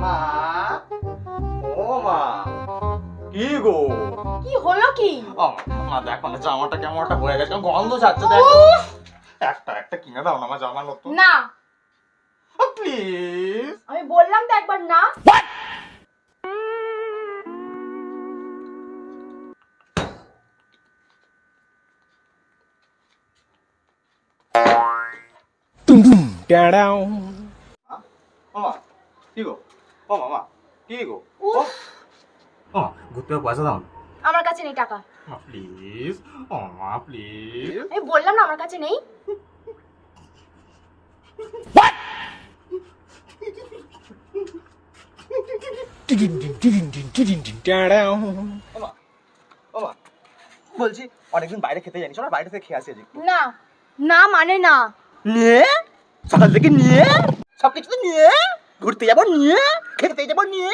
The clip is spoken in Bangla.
মা, ও মা, কি গো? কি হলো কি? মা দেখো না জামাটা কেমন একটা হয়ে গেছে, গন্ধ ছাড়ছে দেখো। একটা একটা কিনে দাও না আমার জামা নতুন। না, প্লিজ। আমি বললাম তো একবার না। মামা, কি গো? ও মামা, কি গো? ও মামা, ঘুরতে পয়সা দাও না। আমার কাছে নেই টাকা। প্লিজ, ও মামা প্লিজ। আমি বললাম না আমার কাছে নেই। মামা, মামা, বলছি অনেকদিন বাইরে খেতে জানি, চলো বাইরে থেকে খেয়ে আসি আজকে। না, না মানে না। নিয়ে সকাল থেকে নিয়ে সবকিছু নিয়ে ঘুরতে যাবো নিয়ে খেতে যাবো নিয়ে